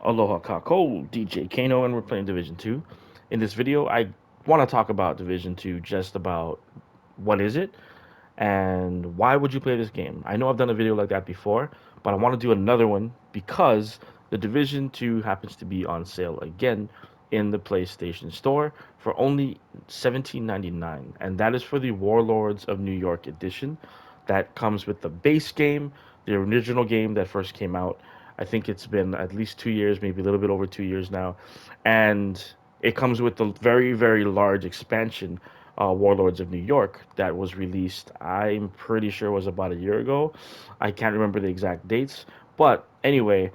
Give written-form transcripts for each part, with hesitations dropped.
Aloha Kako, DJ Kano, and we're playing Division 2. In this video, I want to talk about Division 2, just about what is it and why would you play this game. I know I've done a video like that before, but I want to do another one because the Division 2 happens to be on sale again in the PlayStation Store for only $17.99, and that is for the Warlords of New York edition. That comes with the base game, the original game that first came out. I think it's been at least 2 years, maybe a little bit over 2 years now, and it comes with the very, very large expansion, Warlords of New York, that was released. I'm pretty sure it was about a year ago. I can't remember the exact dates, but anyway,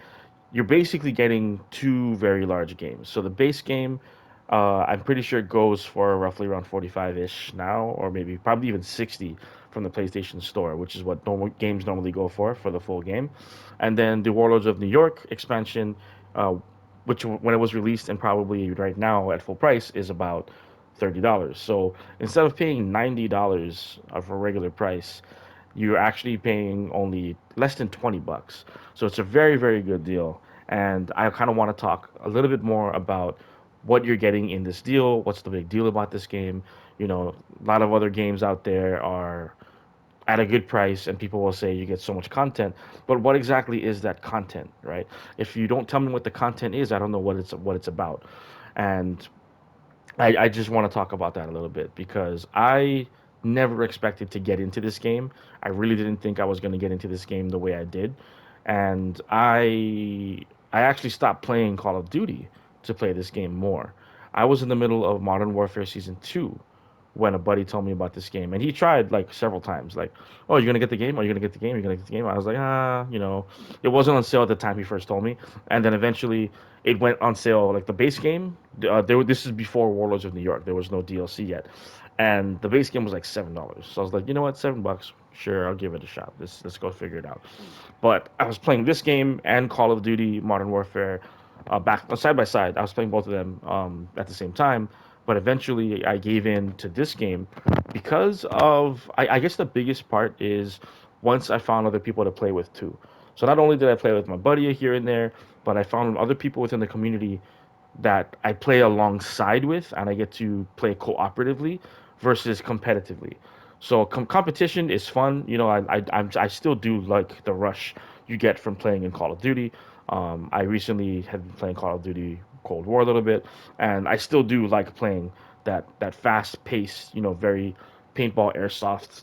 you're basically getting two very large games. So the base game, I'm pretty sure it goes for roughly around 45-ish now, or maybe probably even 60 from the PlayStation Store, which is what normal games normally go for the full game. And then the Warlords of New York expansion, uh, which when it was released and probably right now at full price is about $30. So instead of paying $90 of a regular price, you're actually paying only less than $20. So it's a very, very good deal. And I kind of want to talk a little bit more about what you're getting in this deal. What's the big deal about this game? A lot of other games out there are at a good price, and people will say you get so much content. But what exactly is that content, right? If you don't tell me what the content is, I don't know what it's about. And I just want to talk about that a little bit because I never expected to get into this game. I really didn't think I was going to get into this game the way I did, and I actually stopped playing Call of Duty to play this game more. I was in the middle of Modern Warfare Season 2 when a buddy told me about this game, and he tried like several times, like, "Oh, you're gonna get the game? Are you gonna get the game? You're gonna get the game?" I was like, it wasn't on sale at the time he first told me, and then eventually it went on sale. Like the base game, this is before Warlords of New York. There was no DLC yet, and the base game was like $7. So I was like, you know what, $7, sure, I'll give it a shot. Let's go figure it out. But I was playing this game and Call of Duty Modern Warfare back side by side. I was playing both of them at the same time. But eventually, I gave in to this game because of I guess the biggest part is once I found other people to play with too. So not only did I play with my buddy here and there, but I found other people within the community that I play alongside with, and I get to play cooperatively versus competitively. So competition is fun. I still do like the rush you get from playing in Call of Duty. I recently have been playing Call of Duty Cold War a little bit, and I still do like playing that fast paced, very paintball airsoft,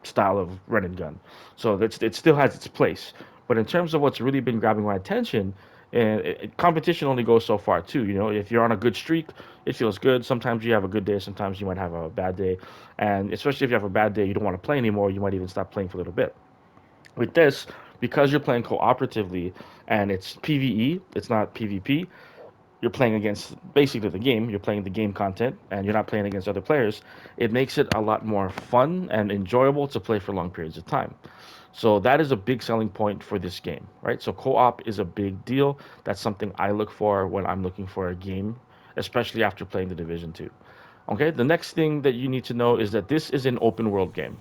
style of run and gun. So it still has its place. But in terms of what's really been grabbing my attention, and competition only goes so far too. If you're on a good streak, it feels good. Sometimes you have a good day, sometimes you might have a bad day, and especially if you have a bad day, you don't want to play anymore. You might even stop playing for a little bit. With this, because you're playing cooperatively and it's PVE, it's not PvP, you're playing against basically the game, you're playing the game content, and you're not playing against other players. It makes it a lot more fun and enjoyable to play for long periods of time. So that is a big selling point for this game, right? So co-op is a big deal. That's something I look for when I'm looking for a game, especially after playing the Division 2. Okay, the next thing that you need to know is that this is an open world game.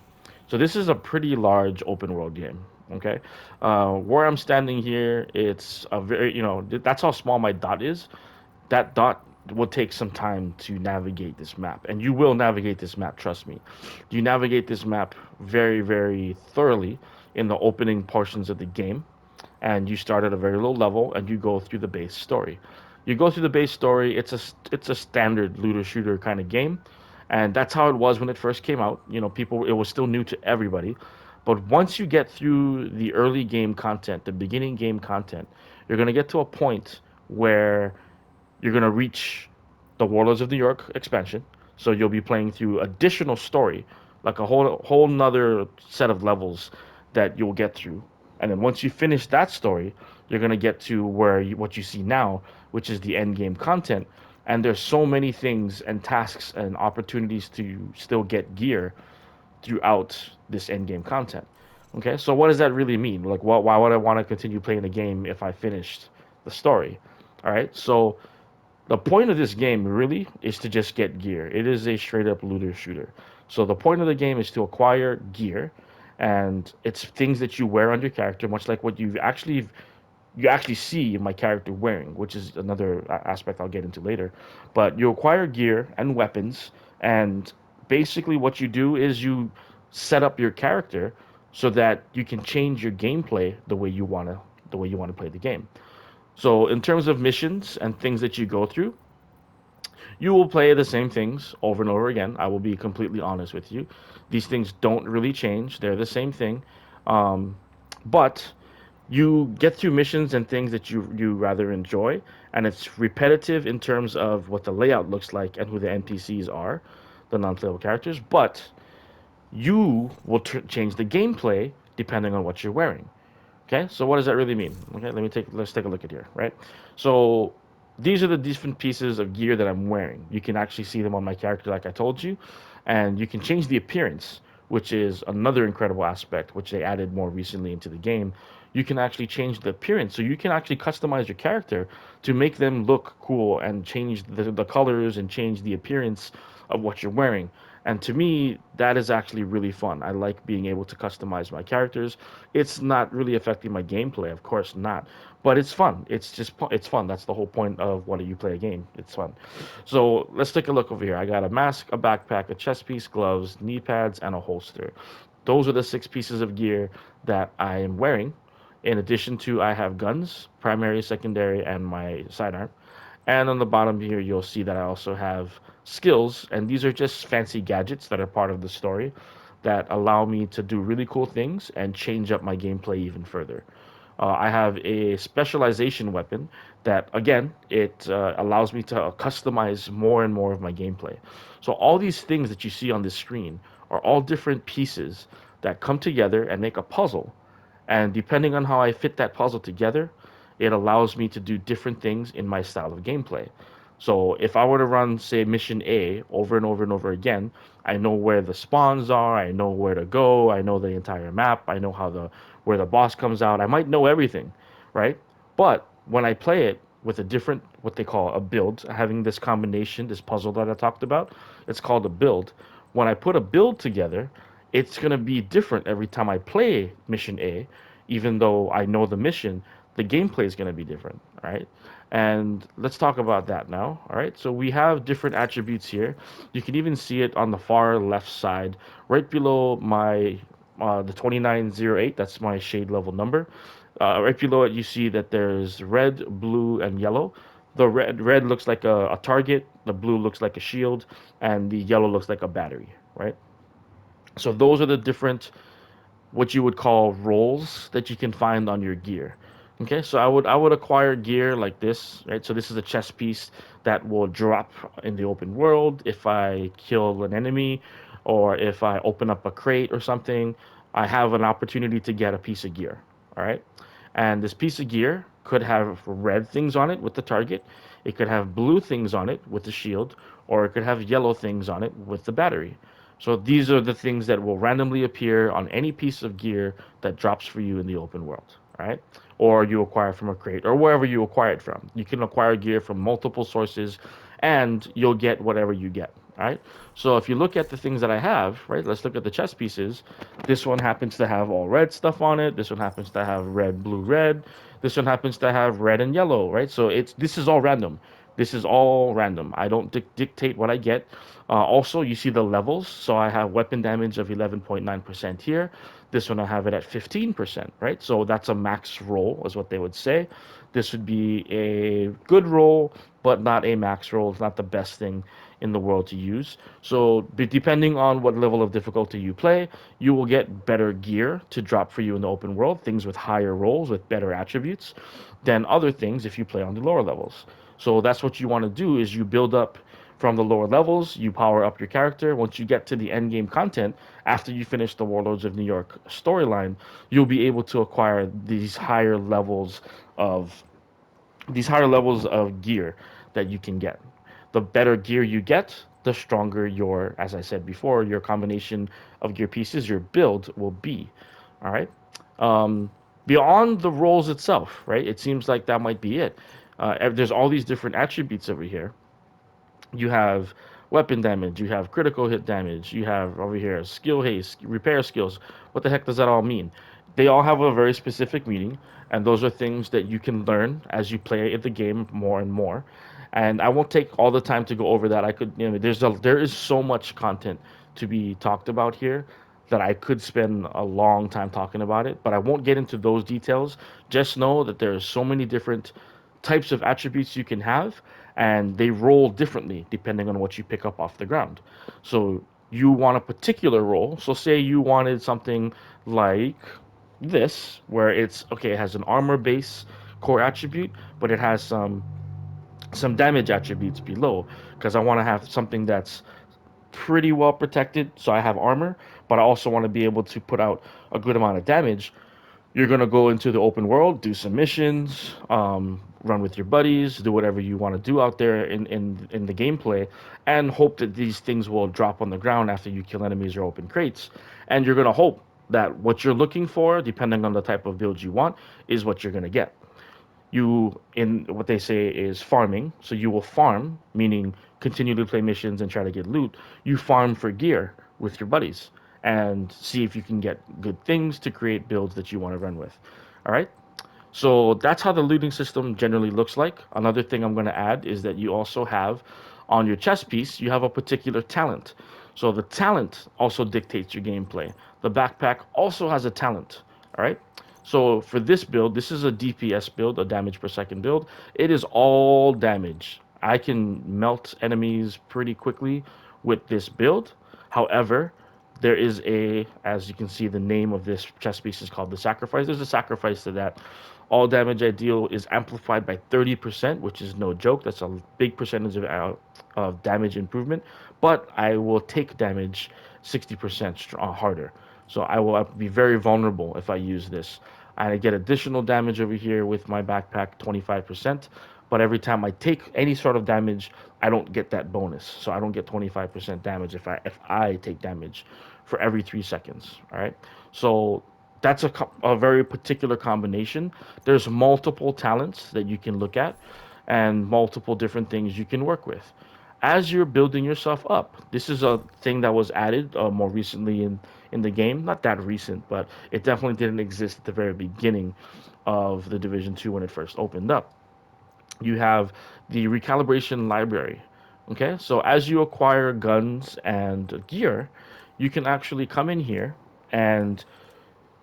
So this is a pretty large open world game. Okay, where I'm standing here, it's a very, that's how small my dot is. That dot will take some time to navigate this map, and you will navigate this map, trust me. You navigate this map very, very thoroughly in the opening portions of the game, and you start at a very low level and you go through the base story. You go through the base story. It's a standard looter shooter kind of game, and that's how it was when it first came out. People, it was still new to everybody. But once you get through the early game content, the beginning game content, you're going to get to a point where you're going to reach the Warlords of New York expansion. So you'll be playing through additional story, like a whole nother set of levels that you'll get through. And then once you finish that story, you're going to get to what you see now, which is the end game content. And there's so many things and tasks and opportunities to still get gear throughout this end game content. Okay, so what does that really mean? Like, why would I want to continue playing the game if I finished the story? All right, so the point of this game really is to just get gear. It is a straight up looter shooter. So the point of the game is to acquire gear, and it's things that you wear on your character, much like what you've actually you actually see my character wearing, which is another aspect I'll get into later. But you acquire gear and weapons, and basically what you do is you set up your character so that you can change your gameplay the way you want to play the game. So in terms of missions and things that you go through, you will play the same things over and over again. I will be completely honest with you. These things don't really change. They're the same thing. Um, but you get through missions and things that you rather enjoy, and it's repetitive in terms of what the layout looks like and who the NPCs are, the non-playable characters. But you will change the gameplay depending on what you're wearing. Okay, so what does that really mean? Okay, let's take a look at here, right? So these are the different pieces of gear that I'm wearing. You can actually see them on my character, like I told you, and you can change the appearance, which is another incredible aspect, which they added more recently into the game. You can actually change the appearance, so you can actually customize your character to make them look cool and change the colors and change the appearance of what you're wearing. And to me, that is actually really fun. I like being able to customize my characters. It's not really affecting my gameplay, of course not, but it's fun. It's fun. That's the whole point of why do you play a game. It's fun. So let's take a look over here. I got a mask, a backpack, a chest piece, gloves, knee pads, and a holster. Those are the six pieces of gear that I am wearing. In addition to, I have guns, primary, secondary, and my sidearm. And on the bottom here, you'll see that I also have skills, and these are just fancy gadgets that are part of the story that allow me to do really cool things and change up my gameplay even further. I have a specialization weapon that, again, it allows me to customize more and more of my gameplay. So all these things that you see on this screen are all different pieces that come together and make a puzzle. And depending on how I fit that puzzle together, it allows me to do different things in my style of gameplay. So if I were to run, say, mission A over and over and over again, I know where the spawns are, I know where to go, I know the entire map, I know how the where the boss comes out. I might know everything, right? But when I play it with a different, what they call a build, having this combination, this puzzle that I talked about, it's called a build. When I put a build together, it's going to be different every time I play mission A, even though I know the mission, the gameplay is going to be different, all right? And let's talk about that now, all right? So we have different attributes here. You can even see it on the far left side, right below my the 2908, that's my shade level number. Right below it, you see that there's red, blue, and yellow. The red looks like a target, the blue looks like a shield, and the yellow looks like a battery, right? So those are the different what you would call roles that you can find on your gear. Okay, so I would acquire gear like this, right? So this is a chest piece that will drop in the open world if I kill an enemy or if I open up a crate or something. I have an opportunity to get a piece of gear. All right. And this piece of gear could have red things on it with the target. It could have blue things on it with the shield, or it could have yellow things on it with the battery. So these are the things that will randomly appear on any piece of gear that drops for you in the open world, right? Or you acquire from a crate or wherever you acquire it from. You can acquire gear from multiple sources and you'll get whatever you get, right? So if you look at the things that I have, right? Let's look at the chess pieces. This one happens to have all red stuff on it. This one happens to have red, blue, red. This one happens to have red and yellow, right? So it's this is all random. This is all random. I don't dictate what I get. Also, you see the levels. So I have weapon damage of 11.9% here. This one I have it at 15%, right? So that's a max roll, is what they would say. This would be a good roll, but not a max roll. It's not the best thing in the world to use. So, depending on what level of difficulty you play, you will get better gear to drop for you in the open world, things with higher rolls, with better attributes, than other things if you play on the lower levels. So that's what you want to do is you build up from the lower levels, you power up your character. Once you get to the end game content, after you finish the Warlords of New York storyline, you'll be able to acquire of these higher levels of gear that you can get. The better gear you get, the stronger your, as I said before, your combination of gear pieces, your build will be. All right. Um, Beyond the roles itself, right? It seems like that might be it. There's all these different attributes over here. You have weapon damage, you have critical hit damage, you have over here skill haste, repair skills. What the heck does that all mean? They all have a very specific meaning, and those are things that you can learn as you play the game more and more. And I won't take all the time to go over that. I could, there is so much content to be talked about here that I could spend a long time talking about it, but I won't get into those details. Just know that there are so many different types of attributes you can have, and they roll differently depending on what you pick up off the ground. So you want a particular roll. So say you wanted something like this, where it's okay, it has an armor base core attribute, but it has some damage attributes below, because I want to have something that's pretty well protected. So I have armor, but I also want to be able to put out a good amount of damage. You're gonna go into the open world, do some missions, run with your buddies, do whatever you want to do out there in the gameplay, and hope that these things will drop on the ground after you kill enemies or open crates. And you're gonna hope that what you're looking for, depending on the type of build you want, is what you're gonna get. You, in what they say is farming, so you will farm, meaning continue to play missions and try to get loot. You farm for gear with your buddies and see if you can get good things to create builds that you want to run with. All right, so that's how the looting system generally looks like. Another thing I'm going to add is that you also have on your chess piece, you have a particular talent. So the talent also dictates your gameplay. The backpack also has a talent. All right. So for this build, this is a DPS build, a damage per second build. It is all damage. I can melt enemies pretty quickly with this build. However, there is as you can see, the name of this chess piece is called the sacrifice. There's a sacrifice to that. All damage I deal is amplified by 30%, which is no joke. That's a big percentage of damage improvement. But I will take damage 60% harder. So I will be very vulnerable if I use this. I get additional damage over here with my backpack, 25%. But every time I take any sort of damage, I don't get that bonus. So I don't get 25% damage if I take damage for every 3 seconds. All right. So that's a very particular combination. There's multiple talents that you can look at and multiple different things you can work with. As you're building yourself up, this is a thing that was added more recently in the game. Not that recent, but it definitely didn't exist at the very beginning of the Division 2 when it first opened up. You have the recalibration library. Okay, so as you acquire guns and gear, you can actually come in here, and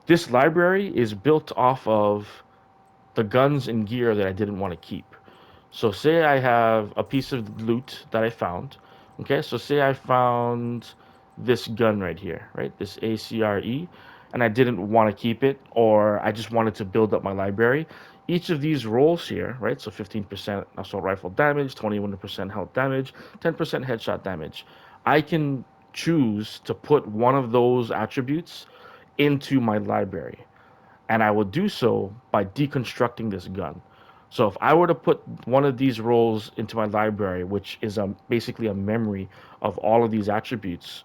this library is built off of the guns and gear that I didn't want to keep. So say I have a piece of loot that I found. Okay, so say I found this gun right here, right? This ACRE, and I didn't want to keep it, or I just wanted to build up my library. Each of these rolls here, right? So 15% assault rifle damage, 21% health damage, 10% headshot damage. I can choose to put one of those attributes into my library, and I will do so by deconstructing this gun. So if I were to put one of these roles into my library, which is basically a memory of all of these attributes,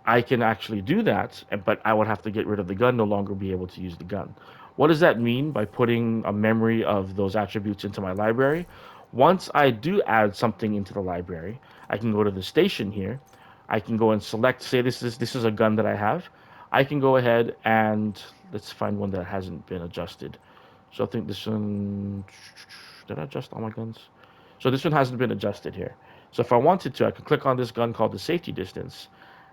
I can actually do that, but I would have to get rid of the gun, no longer be able to use the gun. What does that mean by putting a memory of those attributes into my library? Once I do add something into the library, I can go to the station here. I can go and select, say this is a gun that I have. I can go ahead and let's find one that hasn't been adjusted. So I think this one, did I adjust all my guns? So this one hasn't been adjusted here. So if I wanted to, I could click on this gun called the safety distance,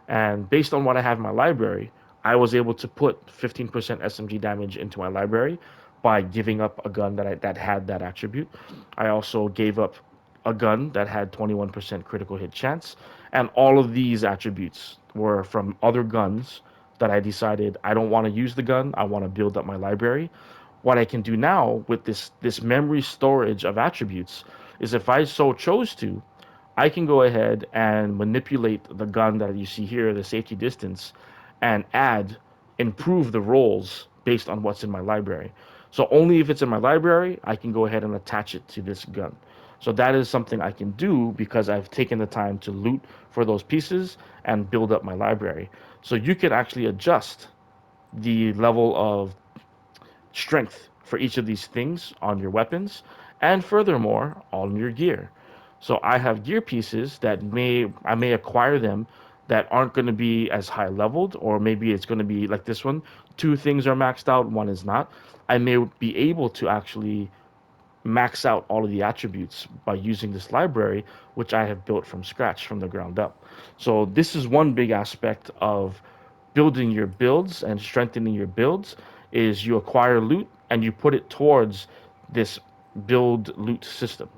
and based on what I have in my library, I was able to put 15% SMG damage into my library by giving up a gun that had that attribute. I also gave up a gun that had 21% critical hit chance, and all of these attributes were from other guns that I decided I don't want to use the gun. I want to build up my library. What I can do now with this memory storage of attributes is, if I so chose to, I can go ahead and manipulate the gun that you see here, the safety distance, and improve the rolls based on what's in my library. So only if it's in my library, I can go ahead and attach it to this gun. So that is something I can do because I've taken the time to loot for those pieces and build up my library. So you can actually adjust the level of strength for each of these things on your weapons, and furthermore on your gear. So I have gear pieces that I may acquire them that aren't going to be as high leveled, or maybe it's going to be like this one, two things are maxed out, one is not, I may be able to actually max out all of the attributes by using this library, which I have built from scratch, from the ground up. So this is one big aspect of building your builds and strengthening your builds, is you acquire loot and you put it towards this build loot system.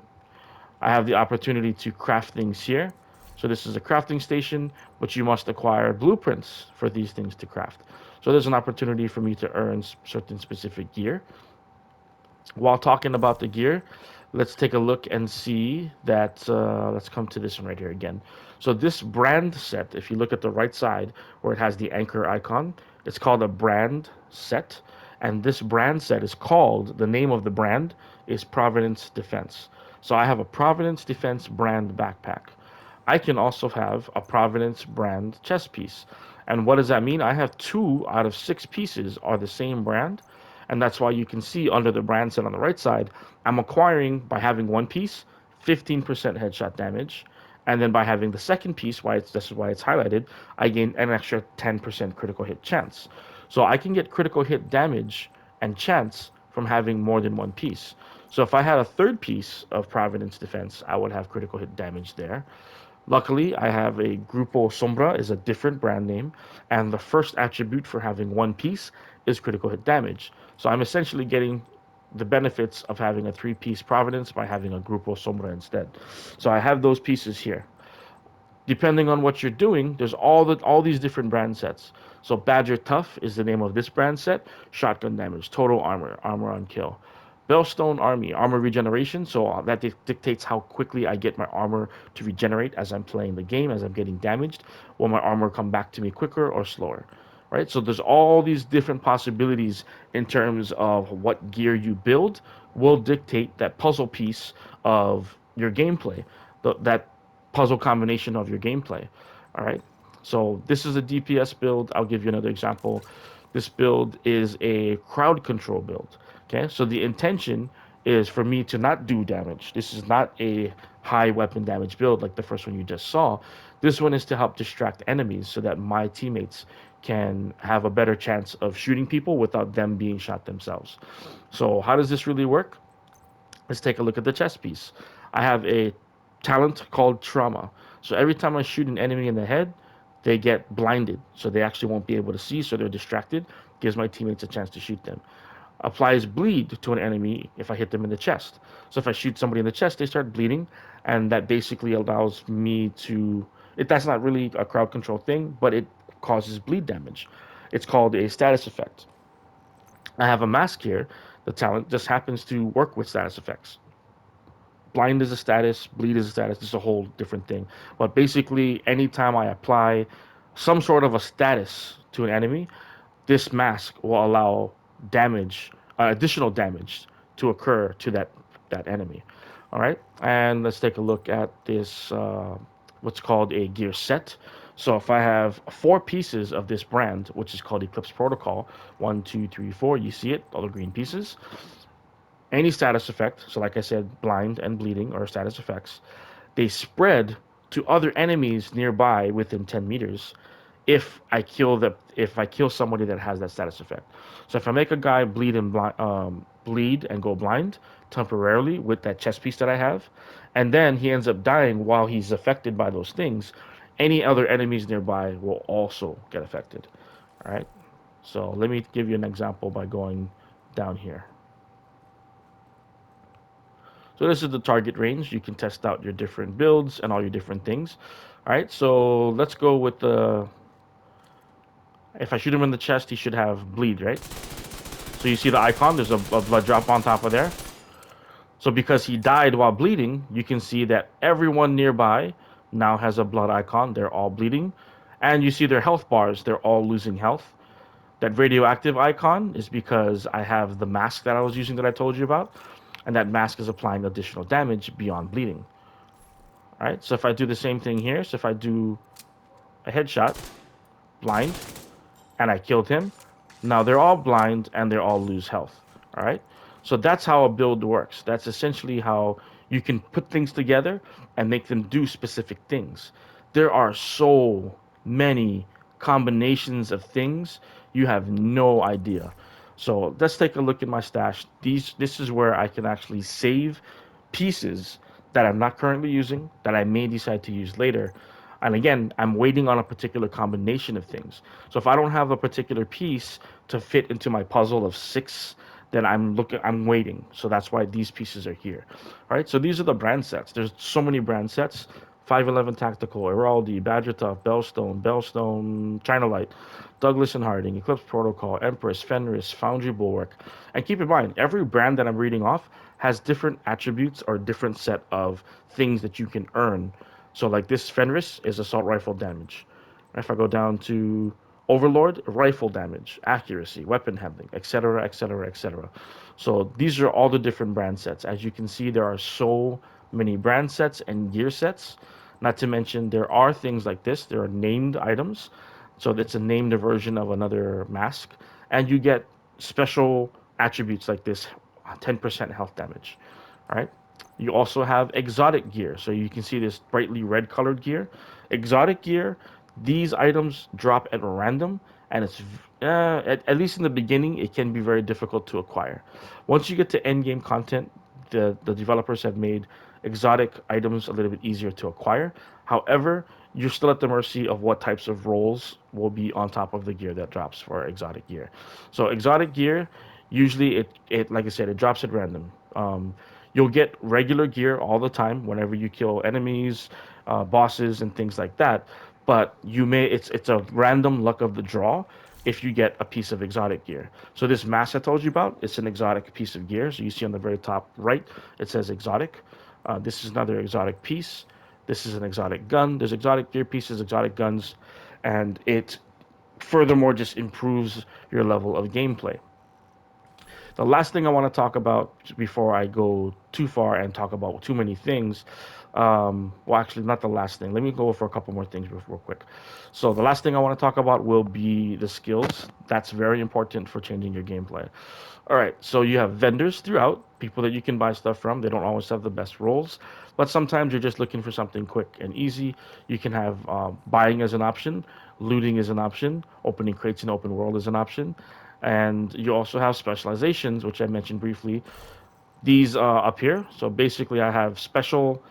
I have the opportunity to craft things here. So this is a crafting station, but you must acquire blueprints for these things to craft. So there's an opportunity for me to earn certain specific gear. While talking about the gear, let's take a look and see that. Let's come to this one right here again. So this brand set, if you look at the right side where it has the anchor icon, it's called a brand set. And this brand set is called, the name of the brand is Providence Defense. So I have a Providence Defense brand backpack. I can also have a Providence brand chest piece. And what does that mean? I have 2 out of 6 pieces are the same brand. And that's why you can see under the brand set on the right side, I'm acquiring, by having one piece, 15% headshot damage. And then by having the second piece, this is why it's highlighted, I gain an extra 10% critical hit chance. So I can get critical hit damage and chance from having more than one piece. So if I had a third piece of Providence Defense, I would have critical hit damage there. Luckily, I have a Grupo Sombra, is a different brand name, and the first attribute for having one piece is critical hit damage. So I'm essentially getting the benefits of having a 3-piece Providence by having a Grupo Sombra instead. So I have those pieces here. Depending on what you're doing, there's all these different brand sets. So Badger Tough is the name of this brand set. Shotgun damage, total armor, armor on kill. Bellstone Army, armor regeneration. So that dictates how quickly I get my armor to regenerate as I'm playing the game, as I'm getting damaged. Will my armor come back to me quicker or slower? Right? So there's all these different possibilities in terms of what gear you build will dictate that puzzle piece of your gameplay. That puzzle combination of your gameplay. All right. So this is a DPS build. I'll give you another example. This build is a crowd control build. Okay. So the intention is for me to not do damage. This is not a high weapon damage build like the first one you just saw. This one is to help distract enemies so that my teammates can have a better chance of shooting people without them being shot themselves. So how does this really work? Let's take a look at the chess piece. I have a talent called Trauma. So every time I shoot an enemy in the head, they get blinded. So they actually won't be able to see, so they're distracted. Gives my teammates a chance to shoot them. Applies bleed to an enemy if I hit them in the chest. So if I shoot somebody in the chest, they start bleeding, and that basically allows me to. That's not really a crowd control thing, but it causes bleed damage. It's called a status effect. I have a mask here. The talent just happens to work with status effects. Blind is a status, bleed is a status. It's a whole different thing. But basically, anytime I apply some sort of a status to an enemy, this mask will allow damage, additional damage, to occur to that enemy. All right, and let's take a look at this. What's called a gear set. So if I have 4 pieces of this brand, which is called Eclipse Protocol, 1, 2, 3, 4, you see it, all the green pieces. Any status effect, so like I said, blind and bleeding are status effects, they spread to other enemies nearby within 10 meters if I kill somebody that has that status effect. So if I make a guy bleed and go blind temporarily with that chest piece that I have, and then he ends up dying while he's affected by those things, any other enemies nearby will also get affected. All right. So let me give you an example by going down here. So this is the target range. You can test out your different builds and all your different things. All right, so let's go with the. If I shoot him in the chest, he should have bleed, right? So you see the icon. There's a blood drop on top of there. So because he died while bleeding, you can see that everyone nearby now has a blood icon. They're all bleeding, and you see their health bars. They're all losing health. That radioactive icon is because I have the mask that I was using that I told you about, and that mask is applying additional damage beyond bleeding. All right, so if I do the same thing here, so if I do a headshot, blind, and I killed him, now they're all blind and they all lose health. All right, so that's how a build works. That's essentially how you can put things together and make them do specific things. There are so many combinations of things you have no idea. So let's take a look at my stash. This is where I can actually save pieces that I'm not currently using that I may decide to use later. And again, I'm waiting on a particular combination of things. So if I don't have a particular piece to fit into my puzzle of six, then I'm waiting. So that's why these pieces are here. All right. So these are the brand sets. There's so many brand sets. 511 Tactical, Heraldi, Badger Tough, Bellstone, China Light, Douglas and Harding, Eclipse Protocol, Empress, Fenris, Foundry Bulwark. And keep in mind, every brand that I'm reading off has different attributes or different set of things that you can earn. So like this Fenris is assault rifle damage. If I go down to Overlord, rifle damage, accuracy, weapon handling, etc., etc., etc. So these are all the different brand sets. As you can see, there are so many brand sets and gear sets. Not to mention, there are things like this. There are named items. So that's a named version of another mask. And you get special attributes like this 10% health damage. All right. You also have exotic gear. So you can see this brightly red colored gear. Exotic gear, these items drop at random, and at least in the beginning, it can be very difficult to acquire. Once you get to end game content, the developers have made exotic items a little bit easier to acquire. However, you're still at the mercy of what types of rolls will be on top of the gear that drops for exotic gear. So exotic gear, usually it like I said, it drops at random. You'll get regular gear all the time whenever you kill enemies, bosses, and things like that. But it's a random luck of the draw if you get a piece of exotic gear. So this mask I told you about, it's an exotic piece of gear. So you see on the very top right, it says exotic. This is another exotic piece. This is an exotic gun. There's exotic gear pieces, exotic guns, and it furthermore just improves your level of gameplay. The last thing I want to talk about before I go too far and talk about too many things, well, actually, not the last thing. Let me go for a couple more things real quick. So, the last thing I want to talk about will be the skills. That's very important for changing your gameplay. All right, so you have vendors throughout, people that you can buy stuff from. They don't always have the best roles, but sometimes you're just looking for something quick and easy. You can have buying as an option, looting is an option, opening crates in open world is an option, and you also have specializations, which I mentioned briefly. These up here. So basically, I have special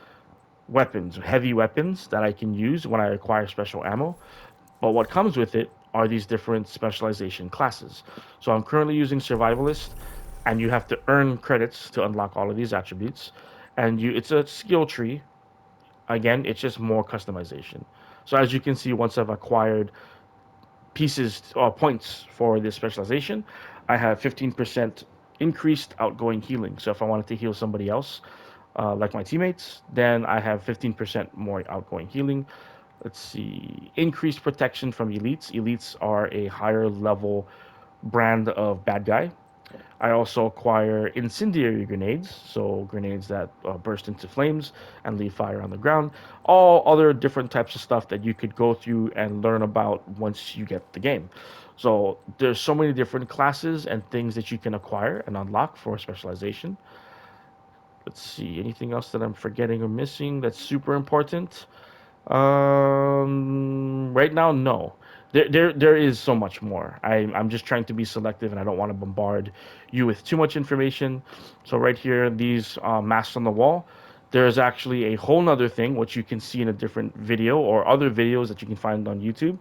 weapons, heavy weapons that I can use when I acquire special ammo. But what comes with it are these different specialization classes. So I'm currently using Survivalist, and you have to earn credits to unlock all of these attributes. And it's a skill tree. Again, it's just more customization. So as you can see, once I've acquired pieces or points for this specialization, I have 15% increased outgoing healing. So if I wanted to heal somebody else, like my teammates, then I have 15% more outgoing healing. Let's see, increased protection from elites. Elites are a higher level brand of bad guy. I also acquire incendiary grenades, so grenades that burst into flames and leave fire on the ground. All other different types of stuff that you could go through and learn about once you get the game. So there's so many different classes and things that you can acquire and unlock for specialization. Let's see, anything else that I'm forgetting or missing that's super important? Right now, no. There is so much more. I'm just trying to be selective, and I don't want to bombard you with too much information. So right here, these masks on the wall. There is actually a whole nother thing which you can see in a different video or other videos that you can find on YouTube.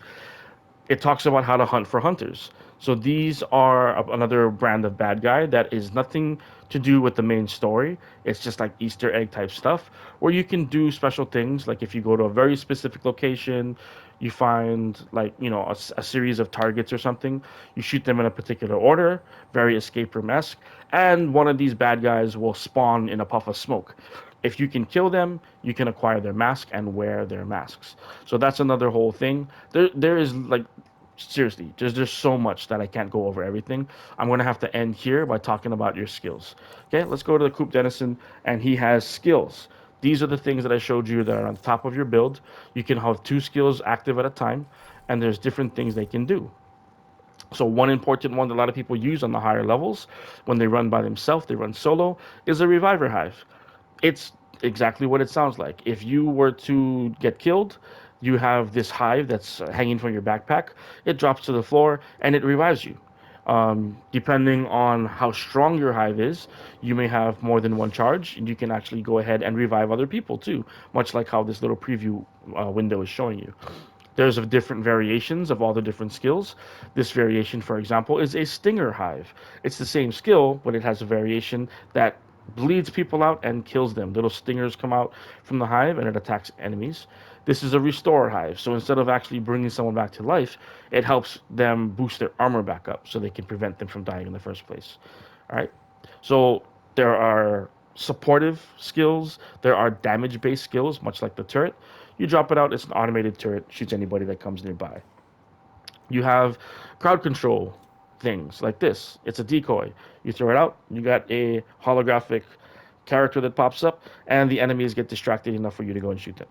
It talks about how to hunt for hunters. So these are another brand of bad guy that is nothing to do with the main story. It's just like Easter egg type stuff where you can do special things. Like if you go to a very specific location, you find like a series of targets or something. You shoot them in a particular order, very escape room-esque, and one of these bad guys will spawn in a puff of smoke. If you can kill them, you can acquire their mask and wear their masks. So that's another whole thing. There is like seriously, there's so much that I can't go over everything. I'm gonna have to end here by talking about your skills. Okay, let's go to the Coop Dennison, and he has skills. These are the things that I showed you that are on the top of your build. You can have two skills active at a time, and there's different things they can do. So one important one that a lot of people use on the higher levels when they run by themselves, they run solo, is a reviver hive. It's exactly what it sounds like. If you were to get killed, You have this hive that's hanging from your backpack. It drops to the floor and it revives you. Depending on how strong your hive is, you may have more than one charge, and you can actually go ahead and revive other people too, much like how this little preview window is showing you. There's different variations of all the different skills. This variation, for example, is a stinger hive. It's the same skill, but it has a variation that bleeds people out and kills them. Little stingers come out from the hive and it attacks enemies. This is a restore hive. So instead of actually bringing someone back to life, it helps them boost their armor back up so they can prevent them from dying in the first place. All right. So there are supportive skills, there are damage based skills, much like the turret. You drop it out, it's an automated turret, shoots anybody that comes nearby. You have crowd control things like this. It's a decoy. You throw it out, you got a holographic character that pops up, and the enemies get distracted enough for you to go and shoot them.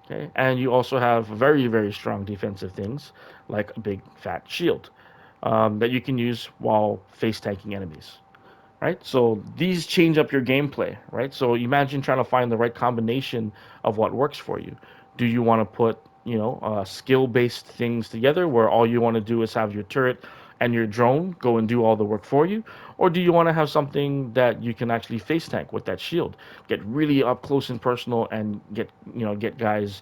Okay, and you also have very, very strong defensive things like a big fat shield that you can use while face tanking enemies. Right? So these change up your gameplay, right? So imagine trying to find the right combination of what works for you. Do you want to put, skill-based things together where all you want to do is have your turret and your drone go and do all the work for you? Or do you want to have something that you can actually face tank with that shield? Get really up close and personal and get guys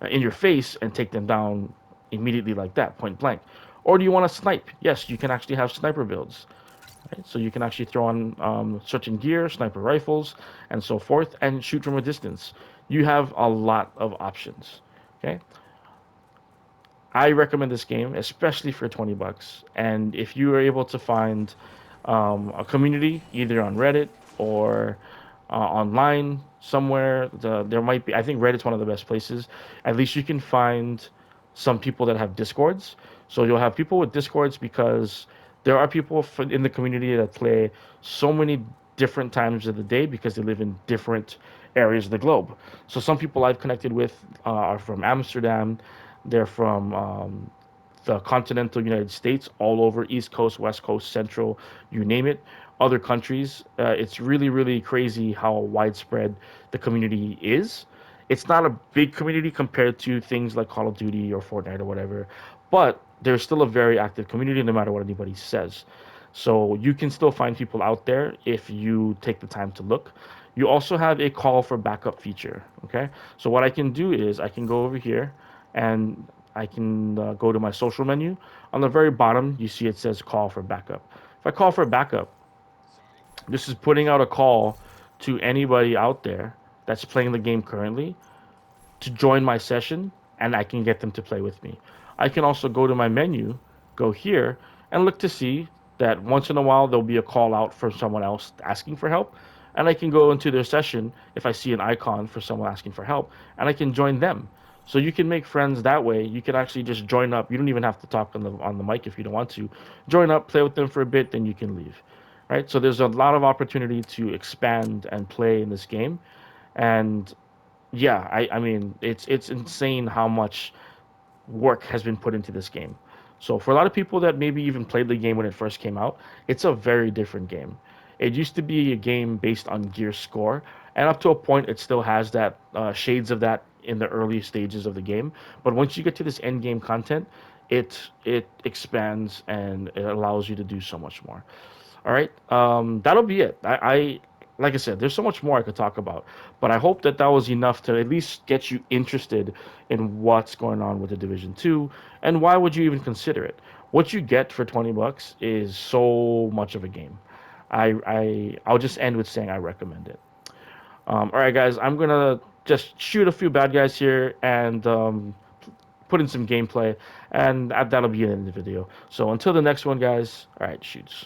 in your face and take them down immediately like that, point blank. Or do you want to snipe? Yes, you can actually have sniper builds. Right? So you can actually throw on certain gear, sniper rifles, and so forth, and shoot from a distance. You have a lot of options. Okay, I recommend this game, especially for $20. And if you are able to find a community, either on Reddit or online somewhere, there might be. I think Reddit's one of the best places. At least you can find some people that have discords. So you'll have people with discords because there are people in the community that play so many different times of the day because they live in different areas of the globe. So some people I've connected with are from Amsterdam. They're from the continental United States, all over East Coast, West Coast, Central, you name it. Other countries, it's really, really crazy how widespread the community is. It's not a big community compared to things like Call of Duty or Fortnite or whatever, but there's still a very active community no matter what anybody says. So you can still find people out there if you take the time to look. You also have a call for backup feature. Okay, so what I can do is I can go over here and I can go to my social menu. On the very bottom, you see it says call for backup. If I call for backup, this is putting out a call to anybody out there that's playing the game currently to join my session, and I can get them to play with me. I can also go to my menu, go here, and look to see that once in a while there'll be a call out for someone else asking for help. And I can go into their session if I see an icon for someone asking for help, and I can join them. So you can make friends that way. You can actually just join up. You don't even have to talk on the mic if you don't want to. Join up, play with them for a bit, then you can leave. Right? So there's a lot of opportunity to expand and play in this game. And yeah, I mean it's insane how much work has been put into this game. So for a lot of people that maybe even played the game when it first came out, it's a very different game. It used to be a game based on gear score, and up to a point, it still has that shades of that in the early stages of the game. But once you get to this end game content, it expands and it allows you to do so much more. All right, that'll be it. Like I said, there's so much more I could talk about, but I hope that that was enough to at least get you interested in what's going on with the Division Two and why would you even consider it. What you get for $20 is so much of a game. I'll just end with saying I recommend it. All right, guys, I'm gonna just shoot a few bad guys here and put in some gameplay, and that'll be it in the video. So until the next one, guys. All right, shoots.